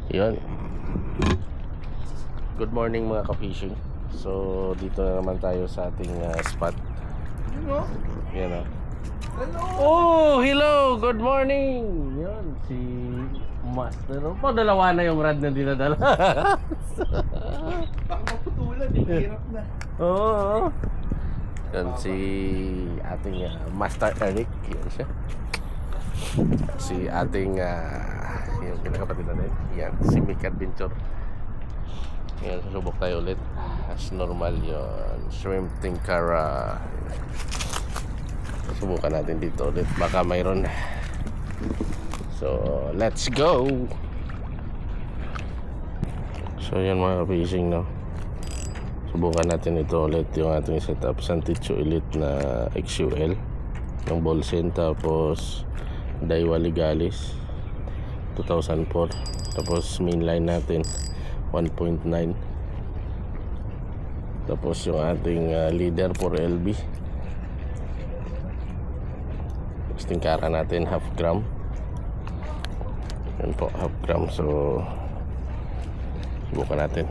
Yun. Good morning mga ka-fishing. So dito na naman tayo sa ating spot. Yan o. Hello! Oh, hello! Good morning! Yan, si Master. Pa, dalawa na yung rad na dinadala. Baka maputulan, hirap na. Oo. Yan si ating Master Eric. Yan siya. Si ating yung pinakapatid natin. Yan, si Mick Adventure. Yan, susubok tayo ulit. As normal yun. Shrimp Tinkara. Subukan natin dito ulit. Baka mayroon. So, let's go! So, yan mga fishing, no? Subukan natin ito ulit yung ating setup. Santicho Elite na XUL. Yung Bolsen. Tapos, Daiwa Legalis 2004. Tapos, mainline natin 1.9. Tapos, yung ating leader for LB. Tingkara natin half gram. Yan po, half gram. So subukan natin.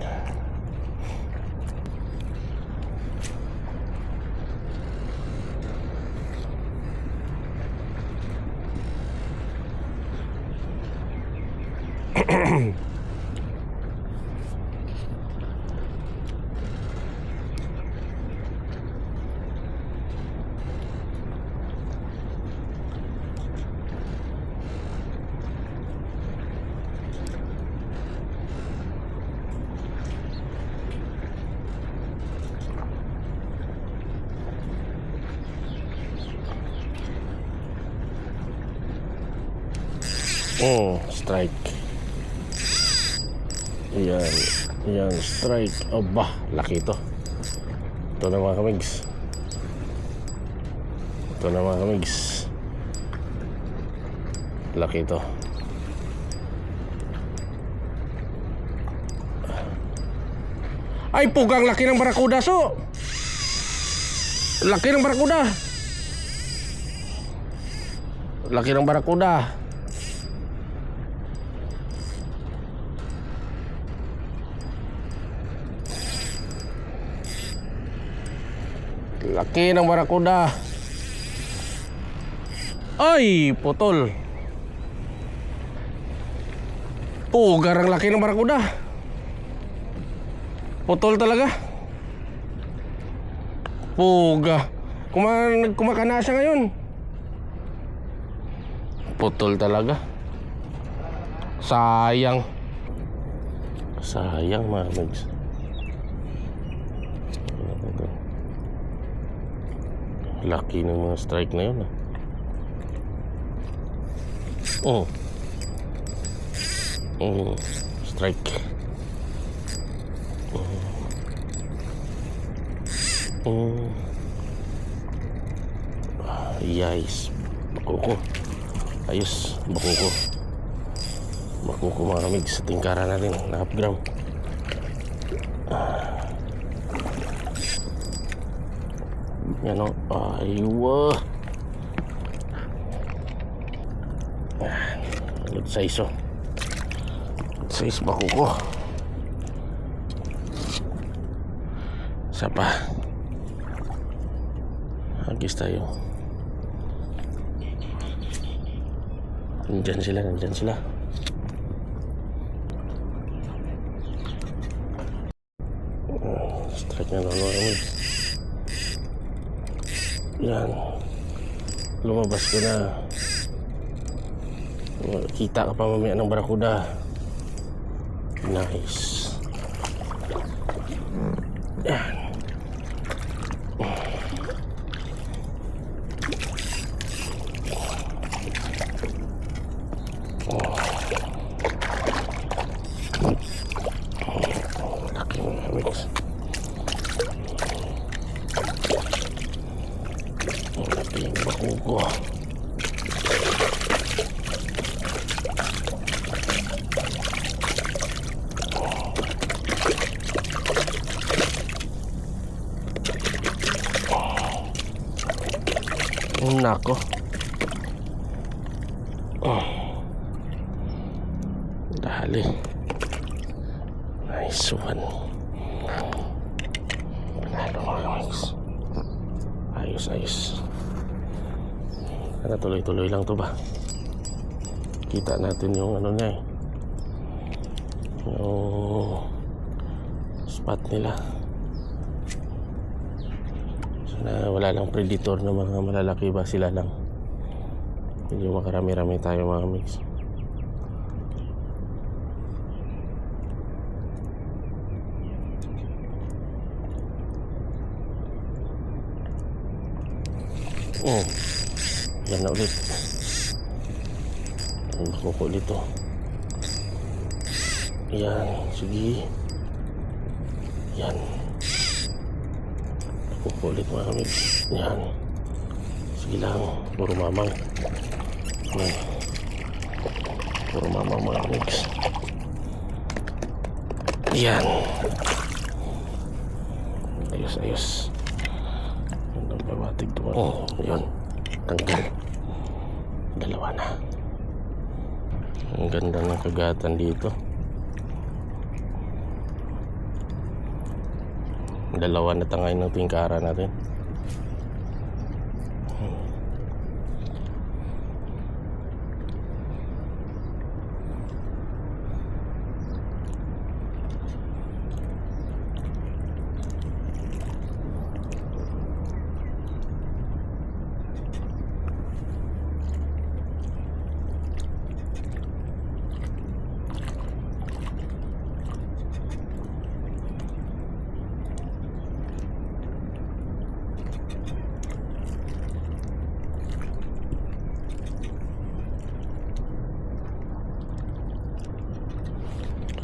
Oh, strike. Yan. Yan, strike. Oh, bah, laki ito. Ito na mga kamigs. Ito na mga kamigs. Laki ito. Ay, pugang laki ng barakuda, so. Laki ng barakuda. Laki ng barakuda. Laki ng barakuda. Ay, putol. Pugar ang laki ng barakuda. Putol talaga. Puga. Kumakana siya ngayon. Putol talaga. Sayang. Sayang mga mags. Laki ng mga strike na yun. Oh. Oh, strike. Oh. Yes. Bakuko. Ayos, bakuko. Bakuko mga kamig sa tingkara natin. Half gram. Yan o. Aywa. Good size o. Good size bakuko. Isa pa. Hagis tayo. Nandyan sila, nandyan sila. Strike na naman kami. Yan. Lumabas ko na. Kita ka pa mamaya ng barakuda. Nice. Yan. Laki ng hamix. Laki ng bakuko. Nako. Dali. Nice one. Panalo mga mix. Ayos. Sana tuloy-tuloy lang to ba? Kita natin yung ano niya eh. Yung spot nila. Sana wala lang predator na mga malalaki ba, sila lang. Hindi makarami-rami tayo mga mix. Oh, yan na ulit. Ang makuko dito. Yan, sige. Yan. Makuko ulit mga mix. Yan. Sige lang, puro mamang. Yan. Puro mamang mga mix. Yan. Ayos. Babatig to. Oh, yun. Tanggal. Dalawa na. Ang ganda ng kagatan dito. Dalawa na tangay ng tingkara natin.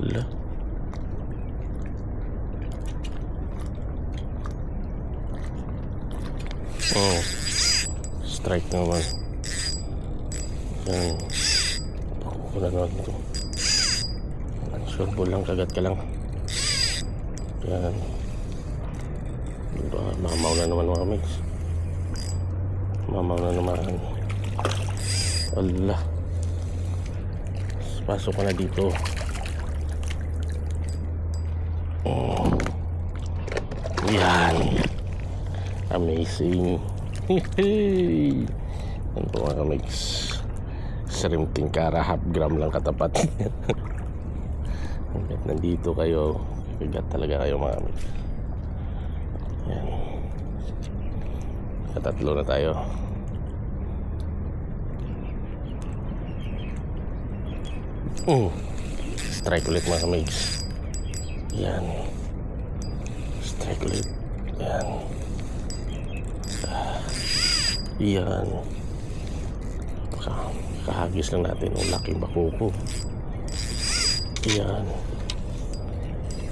Wala. Oh, strike naman. Yan. Wala naman ito. Sure ball lang, kagat ka lang. Yan. Diba, mamaw na naman mga mix. Mamaw na naman. Allah. Pasok ka na dito. Oh. Yan. Amazing. Yan po mga mix. Shrimp tingkara, half gram lang katapat. Hanggat nandito kayo, kagat talaga kayo mga mix. Yan. Katatlo na tayo. Strike ulit mga mix. Yan. Strike ulit. Yan. Yan. Kahagis lang natin yung laking bakuko. Yan.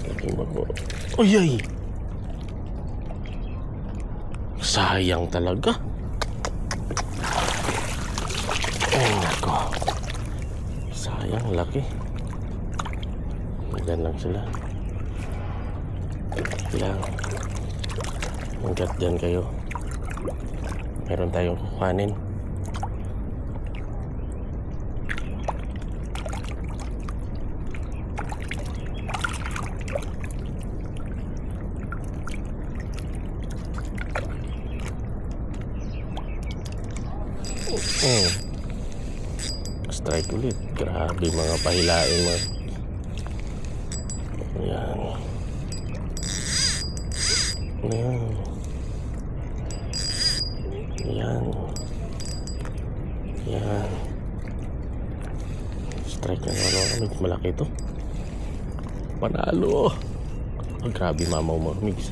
Laking bakuko. Ay! Sayang talaga. Ay nako. Sayang, laki. Magyan lang sila. Yan. Hanggat dyan kayo. Meron tayong kukuhanin. Strike ulit. Grabe mga pahilain mo. Yan. Yan. Yan. Yan. Strike na naman. Malaki ito. Panalo. Oh, grabe mamaw mo. Mix.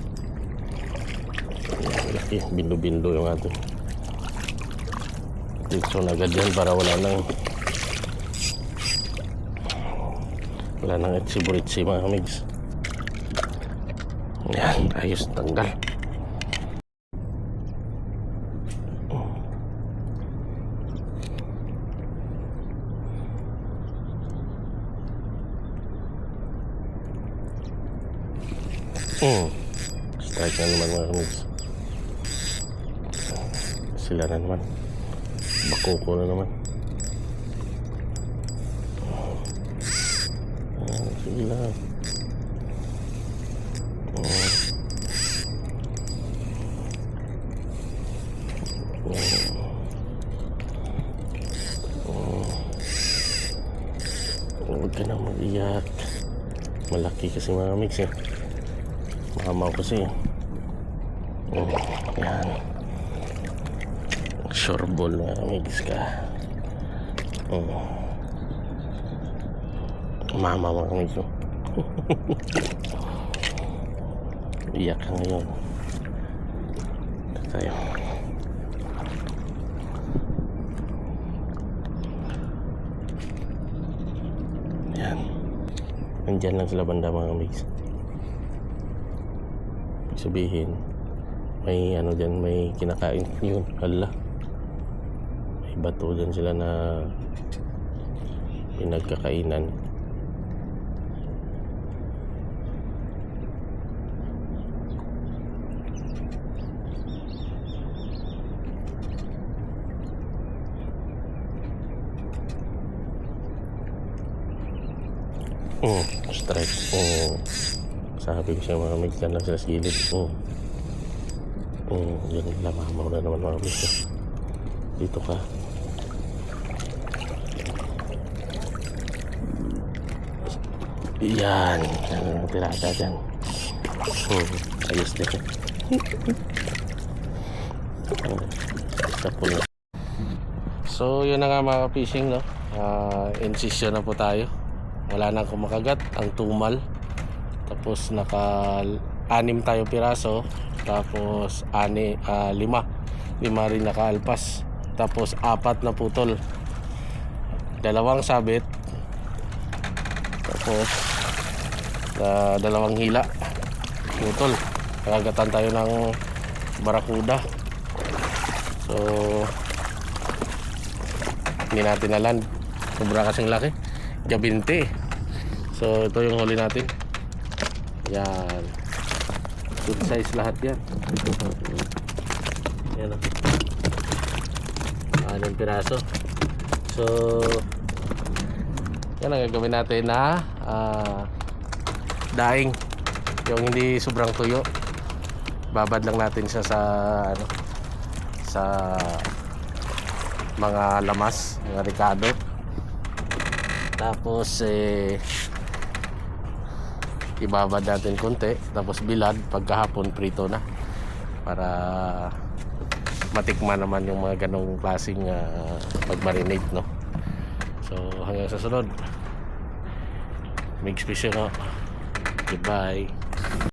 Malaki. Bindo-bindo yung ato. So agad yan para wala nang etsi-buritsi mga kamigs. Yan, ayos, tanggal. Strike na naman mga kamigs. Sila na naman. Bakuko na naman. lang. Huwag ka na mag-iyak. Malaki kasi mga mix eh. Mamaw kasi. Yan. Sure ball mga mix ka. Mama mga mix oh. Iyak ka ngayon. Tayo. Yan. Nandyan lang sila banda mga mix. Ibig sabihin, may ano dyan, may kinakain yun. Hala. May bato dyan sila na pinagkakainan. Strike. Sabi ko siya mga mix dyan lang sila sa gilid. Yan lamamaw na naman mga mix. Dito ka. Yan. Yan ang tirada dyan. Ayos din. Tapos na. So yun na nga mga fishing no. Incision na po tayo. Wala nang kumakagat ang tumal. Tapos naka-6 tayo piraso. Tapos 5 rin nakaalpas. Tapos 4 na putol. 2 sabit. Tapos 2 hila putol. Nakagatan tayo ng barakuda. So hindi natin na land. Sobra kasing laki. Gabinte. So ito yung huli natin. Yan. Good size lahat yan. Yan o. 6 piraso. So yan ang gagawin natin na daing. Yung hindi sobrang tuyo. Babad lang natin siya sa ano, sa mga lamas, mga ricado. Tapos ibabad natin konti. Tapos bilad pagkahapon prito na. Para matikman naman yung mga ganong klaseng pag-marinate no. So hanggang sa sunod. Mix fish no. Goodbye.